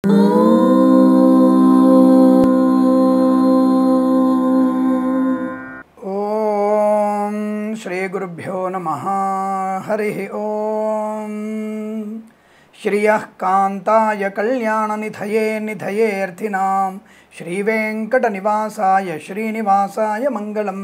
ఓం శ్రీ గురుభ్యో నమః. హరి ఓం. శ్రియః కాంతాయ కళ్యాణనిధయే నిధయేర్థినాం శ్రీవేంకటనివాసాయ శ్రీనివాసాయ మంగళం.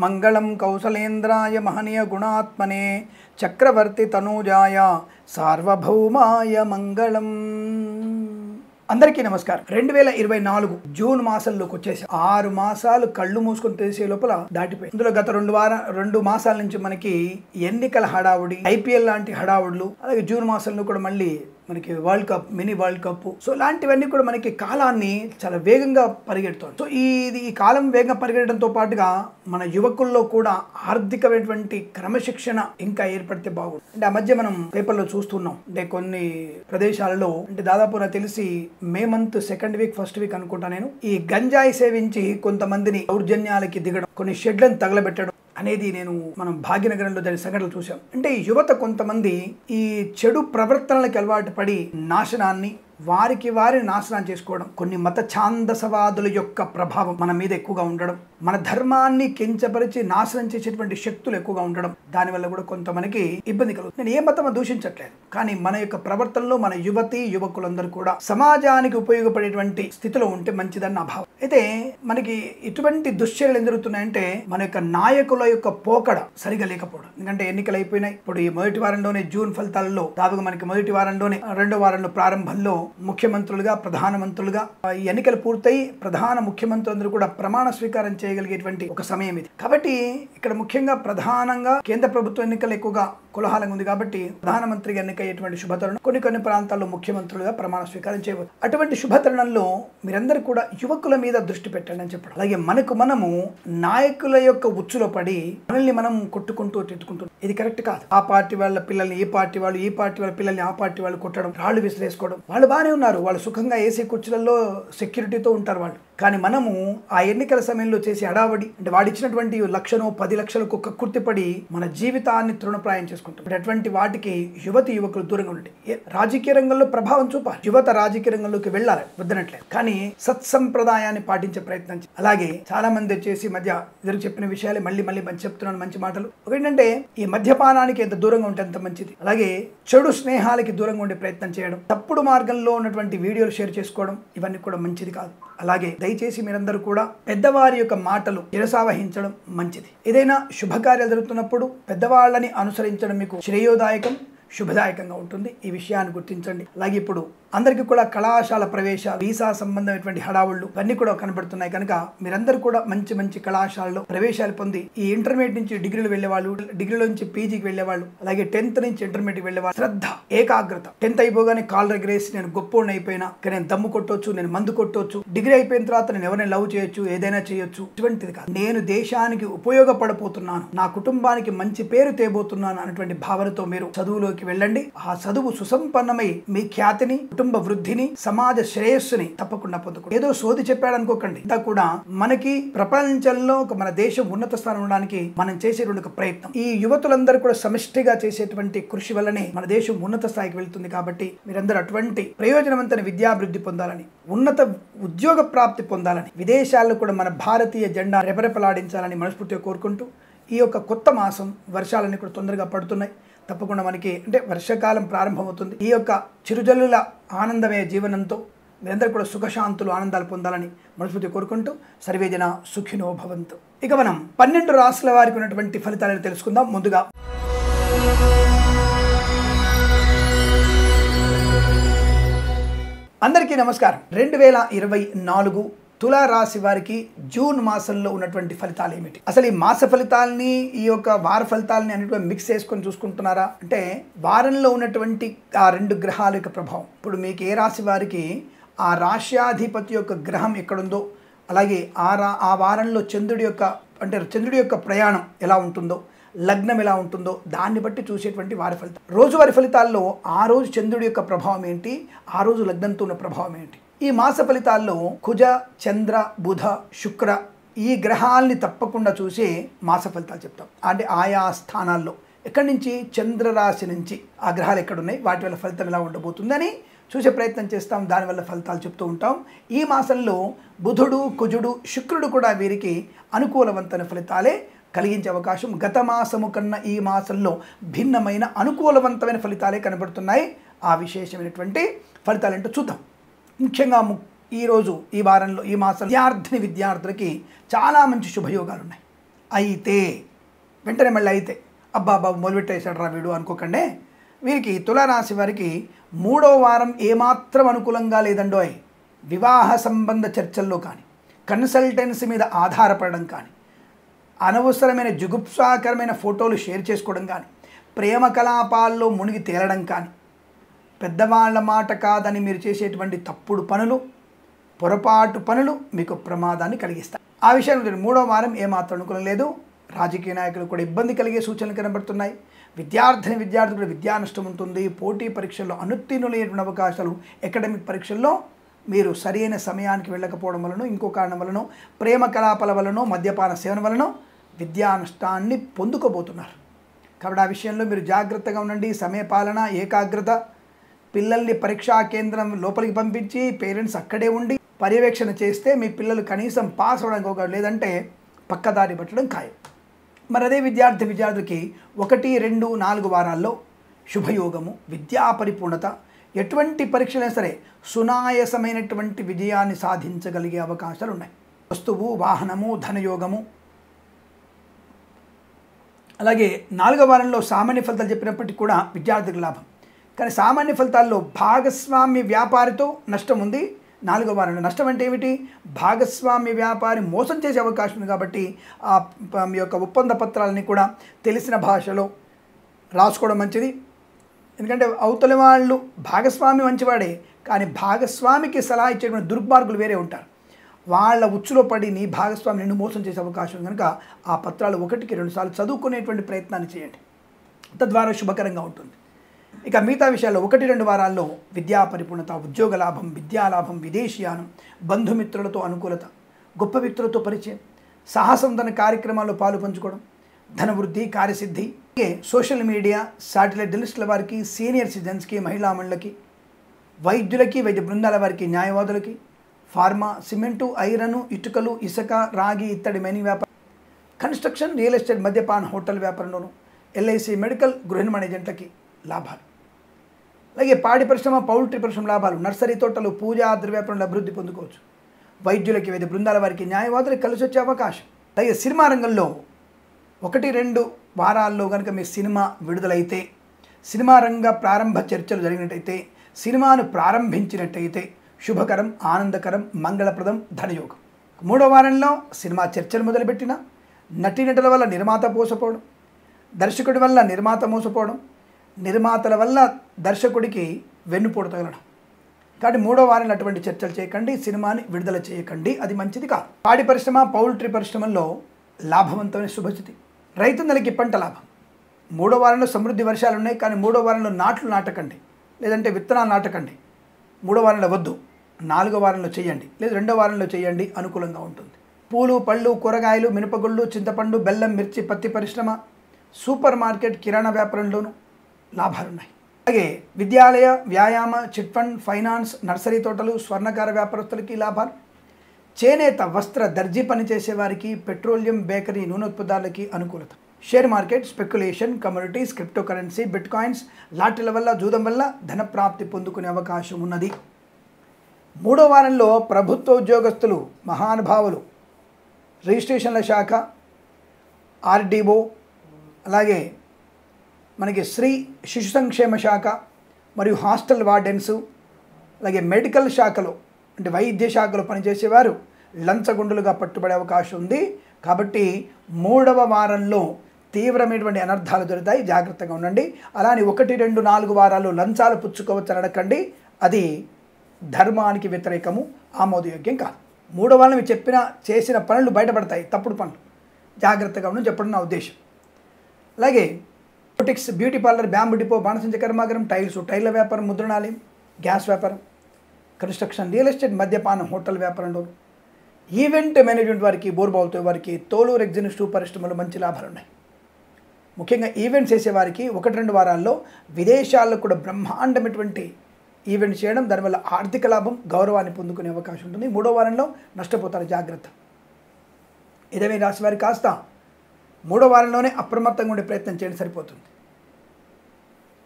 మంగళం కౌసలేంద్రాయ మహనీయ గుణాత్మనే చక్రవర్తి తనూజాయ సార్వభౌమాయ మంగళం. అందరికీ నమస్కారం. 2024 జూన్ మాసంలోకి వచ్చేసి 6 మాసాలు కళ్ళు మూసుకొని తెలిసే లోపల దాటిపోయి, ఇందులో గత 2 మాసాల నుంచి మనకి ఎన్నికల హడావుడి, ఐపీఎల్ లాంటి హడావుడులు, అలాగే జూన్ మాసంలో కూడా మళ్ళీ మనకి world cup, mini world cup, so ఇలాంటివన్నీ కూడా మనకి కాలాన్ని చాలా వేగంగా పరిగెడుతుంది. సో ఈ కాలం వేగంగా పరిగెట్టడంతో పాటుగా మన యువకుల్లో కూడా ఆర్థికమైనటువంటి క్రమశిక్షణ ఇంకా ఏర్పడితే బాగుంది. అంటే ఆ మధ్య మనం పేపర్లో చూస్తున్నాం, అంటే కొన్ని ప్రదేశాలలో, అంటే దాదాపు నాకు తెలిసి May month second week first week అనుకుంటా, నేను ఈ గంజాయి సేవించి కొంతమందిని దౌర్జన్యాలకి దిగడం, కొన్ని షెడ్లను తగలబెట్టడం అనేది మనం భాగ్యనగరంలో దాని సంఘటనలు చూసాం. అంటే యువత కొంతమంది ఈ చెడు ప్రవర్తనలకు అలవాటు పడి నాశనాన్ని వారి నాశనం చేసుకోవడం, కొన్ని మత ఛాందసవాదుల యొక్క ప్రభావం మన మీద ఎక్కువగా ఉండడం, మన ధర్మాన్ని కించపరిచి నాశనం చేసేటువంటి శక్తులు ఎక్కువగా ఉండడం, దానివల్ల కూడా కొంతమందికి ఇబ్బంది కలుగుతుంది. నేను ఏ మతం దూషించట్లేదు, కానీ మన యొక్క ప్రవర్తనలో మన యువకులందరూ కూడా సమాజానికి ఉపయోగపడేటువంటి స్థితిలో ఉంటే మంచిదని నా భావం. అయితే మనకి ఇటువంటి దుశ్చర్యలు ఏం జరుగుతున్నాయంటే మన యొక్క నాయకుల యొక్క పోకడ సరిగా లేకపోవడం. ఎందుకంటే ఎన్నికలు అయిపోయినాయి. ఇప్పుడు ఈ మొదటి వారంలోనే జూన్ ఫలితాలలో దాదాపు మనకి మొదటి వారంలోనే, రెండో వారంలో ప్రారంభంలో ముఖ్యమంత్రులుగా, ప్రధానమంత్రులుగా ఈ ఎన్నికలు పూర్తయి ప్రధాన ముఖ్యమంత్రులందరూ కూడా ప్రమాణ స్వీకారం చేయగలిగేటువంటి ఒక సమయం ఇది. కాబట్టి ఇక్కడ ముఖ్యంగా ప్రధానంగా కేంద్ర ప్రభుత్వ ఎన్నికలు ఎక్కువగా కులహాలంగా ఉంది కాబట్టి ప్రధానమంత్రిగా ఎన్నికయ్యేటువంటి శుభతరుణం, కొన్ని ప్రాంతాల్లో ముఖ్యమంత్రులుగా ప్రమాణ స్వీకారం చేయవచ్చు. అటువంటి శుభతరుణంలో మీరందరూ కూడా యువకుల మీద దృష్టి పెట్టండి అని చెప్పడం. అలాగే మనము నాయకుల యొక్క ఉచ్చులో పడి మనల్ని మనం కొట్టుకుంటూ తిట్టుకుంటూ, ఇది కరెక్ట్ కాదు. ఆ పార్టీ వాళ్ళ పిల్లల్ని ఈ పార్టీ వాళ్ళ పిల్లల్ని ఆ పార్టీ వాళ్ళు కొట్టడం, రాళ్లు విసిరేసుకోవడం. వాళ్ళు బాగానే ఉన్నారు, వాళ్ళు సుఖంగా ఏసీ కుర్చీలలో సెక్యూరిటీతో ఉంటారు వాళ్ళు. కానీ మనము ఆ ఎన్నికల సమయంలో చేసే హడావడి, అంటే వాడిచ్చినటువంటి 1,10 లక్షలకు కక్కుర్తిపడి మన జీవితాన్ని తృణప్రాయం చేసుకుంటాం. అటువంటి వాటికి యువకులు దూరంగా ఉండండి. రాజకీయ రంగంలో ప్రభావం చూపాలి, యువత రాజకీయ రంగంలోకి వెళ్ళాలి, వద్దనట్లేదు, కానీ సత్సంప్రదాయాన్ని పాటించే ప్రయత్నం చేయాలి. అలాగే చాలా మంది వచ్చేసి మధ్య ఇద్దరు చెప్పిన విషయాలే మళ్ళీ చెప్తున్నాను, మంచి మాటలు. ఒకటంటే ఈ మద్యపానానికి ఎంత దూరంగా ఉంటే అంత మంచిది. అలాగే చెడు స్నేహాలకి దూరంగా ఉండే ప్రయత్నం చేయడం, తప్పుడు మార్గంలో ఉన్నటువంటి వీడియోలు షేర్ చేసుకోవడం, ఇవన్నీ కూడా మంచిది కాదు. అలాగే దయచేసి మీరందరూ కూడా పెద్దవారి యొక్క మాటలు శిరసావహించడం మంచిది. ఏదైనా శుభకార్యాలు జరుగుతున్నప్పుడు పెద్దవాళ్ళని అనుసరించడం మీకు శ్రేయోదాయకం, శుభదాయకంగా ఉంటుంది. ఈ విషయాన్ని గుర్తించండి. అలాగే ఇప్పుడు అందరికీ కూడా కళాశాల ప్రవేశ, వీసా సంబంధమైనటువంటి హడావుళ్ళు అన్నీ కూడా కనబడుతున్నాయి కనుక మీరందరూ కూడా మంచి కళాశాలలో ప్రవేశాలు పొంది ఈ ఇంటర్మీడియట్ నుంచి డిగ్రీలు వెళ్ళేవాళ్ళు, డిగ్రీలో నుంచి పీజీకి వెళ్ళేవాళ్ళు, అలాగే 10th నుంచి ఇంటర్మీడియట్ వెళ్ళేవాళ్ళు, శ్రద్ధ, ఏకాగ్రత. 10th అయిపోగానే కాల్ ఎగరేసి నేను గొప్పోడిని అయిపోయినా, నేను దమ్ము కొట్టవచ్చు, నేను మందు కొట్టవచ్చు, డిగ్రీ అయిపోయిన తర్వాత నేను ఎవరైనా లవ్ చేయొచ్చు, ఏదైనా చేయొచ్చు, ఇటువంటిది కాదు. నేను దేశానికి ఉపయోగపడబోతున్నాను, నా కుటుంబానికి మంచి పేరు తేబోతున్నాను అనేటువంటి భావనతో మీరు చదువులోకి వెళ్ళండి. ఆ చదువు సుసంపన్నమై మీ ఖ్యాతిని, కుటుంబ వృద్ధిని, సమాజ శ్రేయస్సుని తప్పకుండా పొందుకోండి. ఏదో సోది చెప్పాడు అనుకోకండి. ఇంత కూడా మనకి ప్రపంచంలో మన దేశం ఉన్నత స్థానం ఉండడానికి మనం చేసేటువంటి ఒక ప్రయత్నం. ఈ యువతులందరూ కూడా సమిష్టిగా చేసేటువంటి కృషి వల్లనే మన దేశం ఉన్నత స్థాయికి వెళ్తుంది. కాబట్టి మీరందరూ అటువంటి ప్రయోజనవంతమైన విద్యాభివృద్ధి పొందాలని, ఉన్నత ఉద్యోగ ప్రాప్తి పొందాలని, విదేశాల్లో కూడా మన భారతీయ జెండా రెపరెపలాడించాలని మనస్ఫూర్తిగా కోరుకుంటూ, ఈ యొక్క కొత్త మాసం వర్షాలన్నీ కూడా తొందరగా పడుతున్నాయి. తప్పకుండా మనకి అంటే వర్షాకాలం ప్రారంభమవుతుంది. ఈ యొక్క చిరుజల్లుల ఆనందమయ జీవనంతో మీరందరూ కూడా సుఖశాంతులు, ఆనందాలు పొందాలని మనస్ఫూర్తిగా కోరుకుంటూ సర్వేజన సుఖినో భవంతు. ఇక మనం 12 రాశుల వారికి ఉన్నటువంటి ఫలితాలను తెలుసుకుందాం. ముందుగా అందరికీ నమస్కారం. 2024 తులారాశి వారికి జూన్ మాసంలో ఉన్నటువంటి ఫలితాలు ఏమిటి? అసలు ఈ మాస ఫలితాలని, ఈ యొక్క వార ఫలితాలని అన్నిటి మిక్స్ చేసుకొని చూసుకుంటున్నారా అంటే, వారంలో ఉన్నటువంటి ఆ 2 గ్రహాల యొక్క ప్రభావం. ఇప్పుడు మీకు ఏ రాశి వారికి ఆ రాశ్యాధిపతి యొక్క గ్రహం ఎక్కడుందో, అలాగే ఆ వారంలో చంద్రుడి యొక్క ప్రయాణం ఎలా ఉంటుందో, లగ్నం ఎలా ఉంటుందో దాన్ని బట్టి చూసేటువంటి వారి ఫలితం. రోజువారి ఫలితాల్లో ఆ రోజు చంద్రుడి యొక్క ప్రభావం ఏంటి, ఆ రోజు లగ్నంతో ఉన్న ప్రభావం ఏంటి. ఈ మాస ఫలితాల్లో కుజ, చంద్ర, బుధ, శుక్ర ఈ గ్రహాల్ని తప్పకుండా చూసి మాస ఫలితాలు చెప్తాం. అంటే ఆయా స్థానాల్లో ఎక్కడి నుంచి, చంద్రరాశి నుంచి ఆ గ్రహాలు ఎక్కడున్నాయి, వాటి వల్ల ఫలితం ఎలా ఉండబోతుందని చూసే ప్రయత్నం చేస్తాం, దానివల్ల ఫలితాలు చెప్తూ ఉంటాం. ఈ మాసంలో బుధుడు, కుజుడు, శుక్రుడు కూడా వీరికి అనుకూలవంతమైన ఫలితాలే కలిగించే అవకాశం. గత మాసము కన్నా ఈ మాసంలో భిన్నమైన అనుకూలవంతమైన ఫలితాలే కనబడుతున్నాయి. ఆ విశేషమైనటువంటి ఫలితాలు ఏంటో చూద్దాం. ముఖ్యంగా ఈరోజు ఈ వారంలో ఈ మాసం విద్యార్థులకి చాలా మంచి శుభయోగాలు ఉన్నాయి. అయితే వెంటనే మళ్ళీ అయితే అబ్బా బాబు మొదలుపెట్టేశాడు రా వీడు అనుకోకండి. వీరికి తులారాశి వారికి 3వ వారం ఏమాత్రం అనుకూలంగా లేదండోయ్. వివాహ సంబంధ చర్చల్లో కానీ, కన్సల్టెన్సీ మీద ఆధారపడడం కానీ, అనవసరమైన జుగుప్సాకరమైన ఫోటోలు షేర్ చేసుకోవడం కానీ, ప్రేమ కలాపాల్లో మునిగి తేలడం కానీ, పెద్దవాళ్ళ మాట కాదని మీరు చేసేటువంటి తప్పుడు పనులు, పొరపాటు పనులు మీకు ప్రమాదాన్ని కలిగిస్తాయి. ఆ విషయంలో 3వ వారం ఏమాత్రం అనుకూలం లేదు. రాజకీయ నాయకులు కూడా ఇబ్బంది కలిగే సూచనలు కనబడుతున్నాయి. విద్యార్థులు కూడా విద్యా నష్టం ఉంటుంది. పోటీ పరీక్షల్లో అనుత్తీర్ణులైన అవకాశాలు, అకాడమిక్ పరీక్షల్లో మీరు సరైన సమయానికి వెళ్ళకపోవడం వలన, ఇంకో కారణం వలన, ప్రేమ కలాపాల వలన, మద్యపాన సేవన వలన విద్యా నష్టాన్ని పొందుకోబోతున్నారు. కాబట్టి ఆ విషయంలో మీరు జాగ్రత్తగా ఉండండి. సమయపాలన, ఏకాగ్రత, పిల్లల్ని పరీక్షా కేంద్రం లోపలికి పంపించి పేరెంట్స్ అక్కడే ఉండి పర్యవేక్షణ చేస్తే మీ పిల్లలు కనీసం పాస్ అవ్వడానికి ఒక, లేదంటే పక్కదారి పట్టడం ఖాయం. మరి అదే విద్యార్థులకి 1, 2, 4 వారాల్లో శుభయోగము, విద్యా పరిపూర్ణత, ఎటువంటి పరీక్షలైనా సరే సునాయసమైనటువంటి విజయాన్ని సాధించగలిగే అవకాశాలు ఉన్నాయి. వస్తువు, వాహనము, ధనయోగము. అలాగే 4వ వారంలో సామాన్య ఫలితాలు చెప్పినప్పటికీ కూడా విద్యార్థులకు లాభం. కానీ సామాన్య ఫలితాల్లో భాగస్వామ్య వ్యాపారితో నష్టం ఉంది. 4వ వారంలో నష్టం అంటే ఏమిటి? భాగస్వామ్య వ్యాపారి మోసం చేసే అవకాశం ఉంది. కాబట్టి మీ యొక్క ఒప్పంద పత్రాలని కూడా తెలిసిన భాషలో రాసుకోవడం మంచిది. ఎందుకంటే అవతలి వాళ్ళు భాగస్వామి మంచివాడే, కానీ భాగస్వామికి సలహా ఇచ్చేటువంటి దుర్మార్గులు వేరే ఉంటారు. వాళ్ళ ఉచ్చులో పడి నీ భాగస్వామి నిన్ను మోసం చేసే అవకాశం కనుక ఆ పత్రాలు 1కి 2 సార్లు చదువుకునేటువంటి ప్రయత్నాన్ని చేయండి. తద్వారా శుభకరంగా ఉంటుంది. ఇక మిగతా విషయాల్లో 1, 2 వారాల్లో విద్యా పరిపూర్ణత, ఉద్యోగ లాభం, విద్యాలాభం, విదేశీయానం, బంధుమిత్రులతో అనుకూలత, గొప్ప వ్యక్తులతో పరిచయం, సాహసంతన కార్యక్రమాల్లో పాలు పంచుకోవడం, ధనవృద్ధి, కార్యసిద్ధి. సోషల్ మీడియా, శాటిలైట్ జర్నలిస్టుల వారికి, సీనియర్ సిటిజన్స్కి, మహిళా మండలికి, వైద్యులకి, వైద్య బృందాల వారికి, న్యాయవాదులకి, ఫార్మా, సిమెంటు, ఐరను, ఇటుకలు, ఇసుక, రాగి, ఇత్తడి మైనింగ్ వ్యాపారం, కన్స్ట్రక్షన్, రియల్ ఎస్టేట్, మద్యపాన్, హోటల్ వ్యాపారంలోను, ఎల్ఐసి, మెడికల్, గృహ నిర్మాణ ఏజెంట్లకి లాభాలు. అలాగే పాడి పరిశ్రమ, పౌల్ట్రీ పరిశ్రమ లాభాలు, నర్సరీ తోటలు, పూజా ద్రవ్యాపారంలో అభివృద్ధి పొందుకోవచ్చు. వైద్యులకి, వైద్య బృందాల వారికి, న్యాయవాదులకు కలిసి వచ్చే అవకాశం. అలాగే సినిమా రంగంలో 1, 2 వారాల్లో కనుక మీ సినిమా విడుదలైతే, సినిమా రంగ ప్రారంభ చర్చలు జరిగినట్టయితే, సినిమాను ప్రారంభించినట్టయితే శుభకరం, ఆనందకరం, మంగళప్రదం, ధనయోగం. 3వ వారంలో సినిమా చర్చలు మొదలుపెట్టిన నటీనటుల వల్ల నిర్మాత మోసపోవడం, దర్శకుడి వల్ల నిర్మాత మోసపోవడం, నిర్మాతల వల్ల దర్శకుడికి వెన్నుపోటు తగలడం. కాబట్టి 3వ వారంలో అటువంటి చర్చలు చేయకండి, సినిమాని విడుదల చేయకండి, అది మంచిది కాదు. పాడి పరిశ్రమ, పౌల్ట్రీ పరిశ్రమల్లో లాభవంతమైన శుభస్థితి. రైతన్నలకి పంట లాభం. 3వ వారంలో సమృద్ధి వర్షాలు ఉన్నాయి, కానీ 3వ వారంలో నాట్లు నాటకండి, లేదంటే విత్తనాలు నాటకండి. 3వ వారంలో వద్దు, 4వ వారంలో చేయండి, లేదా 2వ వారంలో చేయండి, అనుకూలంగా ఉంటుంది. పూలు, పళ్ళు, కూరగాయలు, మినపగుళ్ళు, చింతపండు, బెల్లం, మిర్చి, పత్తి పరిశ్రమ, సూపర్ మార్కెట్, కిరాణా వ్యాపారంలోనూ లాభాలున్నాయి. అలాగే విద్యాలయ, వ్యాయామ, చిట్ ఫండ్, ఫైనాన్స్, నర్సరీ తోటలు, స్వర్ణకార వ్యాపారస్తులకి లాభాలు. చేనేత, వస్త్ర, దర్జీ పనిచేసే వారికి, పెట్రోలియం, బేకరీ, నూనె ఉత్పత్తులకి అనుకూలత. Share market, speculation, commodities, crypto currency, bitcoins, లాటరీల వల్ల, జూదం వల్ల ధనప్రాప్తి పొందుకునే అవకాశం ఉన్నది. 3వ వారంలో ప్రభుత్వ ఉద్యోగస్తులు, మహానుభావులు, రిజిస్ట్రేషన్ల శాఖ, ఆర్డీఓ, అలాగే మనకి స్త్రీ శిశు సంక్షేమ శాఖ మరియు హాస్టల్ వార్డెన్స్, అలాగే మెడికల్ శాఖలో అంటే వైద్య శాఖలో పనిచేసేవారు లంచగొండులుగా పట్టుబడే అవకాశం ఉంది. కాబట్టి 3వ వారంలో తీవ్రమైనటువంటి అనర్థాలు జరుగుతాయి, జాగ్రత్తగా ఉండండి. అలానే 1, 2, 4 వారాల్లో లంచాలు పుచ్చుకోవచ్చు అనడకండి, అది ధర్మానికి వ్యతిరేకము, ఆమోదయోగ్యం కాదు. 3వ వారం చేసిన పనులు బయటపడతాయి, తప్పుడు పనులు, జాగ్రత్తగా ఉండని చెప్పడం నా ఉద్దేశం. అలాగే boutiques, beauty parlour, bamboo depot, బాణసంచ కర్మాగారం, టైర్ల వ్యాపారం, ముద్రణాలయం, గ్యాస్ వ్యాపారం, కన్స్ట్రక్షన్, రియల్ ఎస్టేట్, మద్యపానం, హోటల్ వ్యాపారంలో, ఈవెంట్ మేనేజ్మెంట్ వారికి, బోర్బావుతో వారికి, తోలు, రెగ్జిన్, షూ పరిశ్రమలు మంచి లాభాలు ఉన్నాయి. ముఖ్యంగా ఈవెంట్స్ చేసేవారికి 1, 2 వారాల్లో విదేశాల్లో కూడా బ్రహ్మాండమైనటువంటి ఈవెంట్ చేయడం, దానివల్ల ఆర్థిక లాభం, గౌరవాన్ని పొందుకునే అవకాశం ఉంటుంది. 3వ వారంలో నష్టపోతారు, జాగ్రత్త. ఇదే రాశి వారి కాస్త 3వ వారంలోనే అప్రమత్తంగా ఉండే ప్రయత్నం చేయండి, సరిపోతుంది.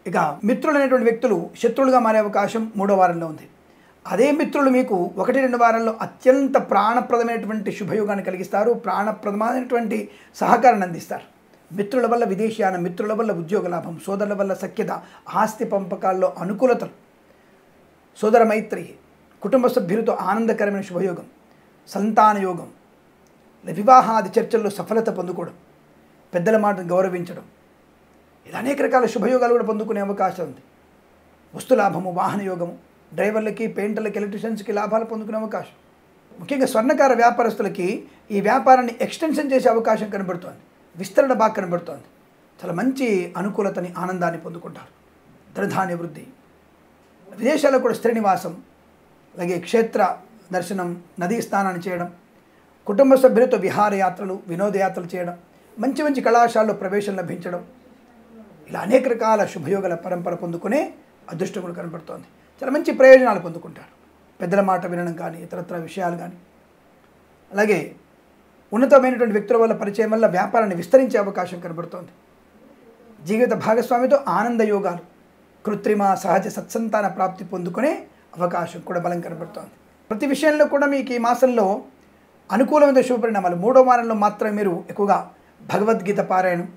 ఇక మిత్రులు అనేటువంటి వ్యక్తులు శత్రువులుగా మారే అవకాశం 3వ వారంలో ఉంది. అదే మిత్రులు మీకు 1-2 వారాల్లో అత్యంత ప్రాణప్రదమైనటువంటి శుభయోగాన్ని కలిగిస్తారు, ప్రాణప్రదమైనటువంటి సహకారాన్ని అందిస్తారు. మిత్రుల వల్ల విదేశీయానం, మిత్రుల వల్ల ఉద్యోగ లాభం, సోదరుల వల్ల సఖ్యత, ఆస్తి పంపకాల్లో అనుకూలతలు, సోదర మైత్రి, కుటుంబ సభ్యులతో ఆనందకరమైన శుభయోగం, సంతాన యోగం, వివాహాది చర్చల్లో సఫలత పొందుకోవడం, పెద్దల మాటను గౌరవించడం, ఇలా అనేక రకాల శుభయోగాలు కూడా పొందుకునే అవకాశం ఉంది. వస్తులాభము, వాహన యోగము, డ్రైవర్లకి, పెయింటర్లకి, ఎలక్ట్రీషియన్స్కి లాభాలు పొందుకునే అవకాశం. ముఖ్యంగా స్వర్ణకార వ్యాపారస్తులకి ఈ వ్యాపారాన్ని ఎక్స్టెన్షన్ చేసే అవకాశం కనబడుతోంది, విస్తరణ బాగా కనబడుతోంది. చాలా మంచి అనుకూలతని, ఆనందాన్ని పొందుకుంటారు. ధనధాన్య వృద్ధి, విదేశాల్లో కూడా స్థిర నివాసం, అలాగే క్షేత్ర దర్శనం, నదీ స్నానాన్ని చేయడం, కుటుంబ సభ్యులతో విహారయాత్రలు, వినోదయాత్రలు చేయడం, మంచి మంచి కళాశాలలో ప్రవేశం లభించడం, ఇలా అనేక రకాల శుభయోగాల పరంపర పొందుకునే అదృష్టం కూడా కనబడుతోంది. చాలా మంచి ప్రయోజనాలు పొందుకుంటారు. పెద్దల మాట వినడం కానీ, ఇతరత్ర విషయాలు కానీ, అలాగే ఉన్నతమైనటువంటి వ్యక్తుల వల్ల పరిచయం వల్ల వ్యాపారాన్ని విస్తరించే అవకాశం కనబడుతోంది. జీవిత భాగస్వామితో ఆనంద యోగాలు, కృత్రిమ సహజ సత్సంతాన ప్రాప్తి పొందుకునే అవకాశం కూడా బలం కనబడుతోంది. ప్రతి విషయంలో కూడా మీకు ఈ మాసంలో అనుకూలమైన శుభపరిణామాలు. 3వ వారంలో మాత్రమే మీరు ఎక్కువగా భగవద్గీత పారాయణం,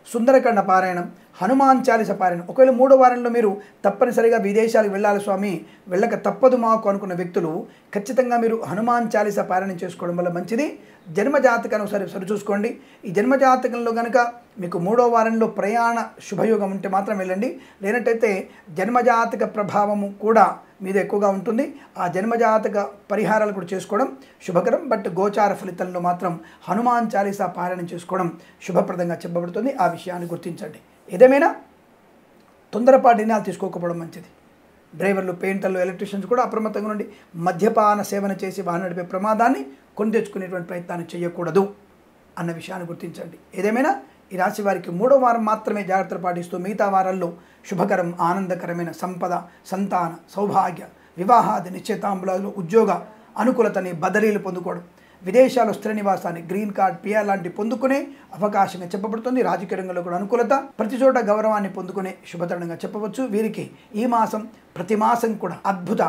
సుందరకాండ పారాయణం, హనుమాన్ చాలీస పారాయణం. ఒకవేళ 3వ వారంలో మీరు తప్పనిసరిగా విదేశాలకు వెళ్ళాలి స్వామి, వెళ్ళక తప్పదు మాకు అనుకున్న వ్యక్తులు ఖచ్చితంగా మీరు హనుమాన్ చాలీస పారాయణం చేసుకోవడం వల్ల మంచిది. జన్మజాతకాన్ని ఒకసారి సరిచూసుకోండి. ఈ జన్మజాతకంలో కనుక మీకు 3వ వారంలో ప్రయాణ శుభయోగం ఉంటే మాత్రం వెళ్ళండి. లేనట్టయితే జన్మజాతక ప్రభావము కూడా మీద ఎక్కువగా ఉంటుంది. ఆ జన్మజాతక పరిహారాలు కూడా చేసుకోవడం శుభకరం. బట్ గోచార ఫలితంలో మాత్రం హనుమాన్ చాలీసా పారాయణం చేసుకోవడం శుభప్రదంగా చెప్పబడుతుంది. ఆ విషయాన్ని గుర్తించండి. ఏదేమైనా తొందరపాటు నిర్ణయాలు తీసుకోకపోవడం మంచిది. డ్రైవర్లు, పెయింటర్లు, ఎలక్ట్రీషియన్స్ కూడా అప్రమత్తంగా ఉండి మద్యపాన సేవన చేసి వాహనం నడిపే ప్రమాదాన్ని కొని తెచ్చుకునేటువంటి ప్రయత్నాన్ని చేయకూడదు అన్న విషయాన్ని గుర్తించండి. ఏదేమైనా ఈ రాశి వారికి 3వ వారం మాత్రమే జాగ్రత్తలు పాటిస్తూ మిగతా వారాల్లో శుభకరం, ఆనందకరమైన సంపద, సంతాన సౌభాగ్య, వివాహాది నిశ్చితాంబులాలు, ఉద్యోగ అనుకూలతని, బదిలీలు పొందుకోవడం, విదేశాల్లో స్థిర నివాసాన్ని, గ్రీన్ కార్డ్, పిఆర్ లాంటి పొందుకునే అవకాశంగా చెప్పబడుతుంది. రాజకీయ రంగంలో కూడా అనుకూలత, ప్రతి చోట గౌరవాన్ని పొందుకునే శుభతరుణంగా చెప్పవచ్చు. వీరికి ఈ మాసం ప్రతి మాసం కూడా అద్భుత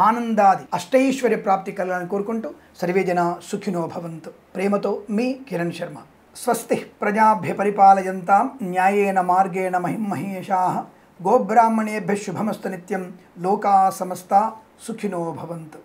ఆనందాది అష్టైశ్వర్య ప్రాప్తి కలగాలని కోరుకుంటూ సర్వేజన సుఖినో భవంతు. ప్రేమతో మీ కిరణ్ శర్మ. స్వస్తి ప్రజాభ్య పరిపాలయంతాం న్యాయేన మార్గేణ మహిమహేషాః గోబ్రాహ్మణేభ్యః శుభమస్తు నిత్యం. లోకా సమస్తా సుఖినో భవంతు.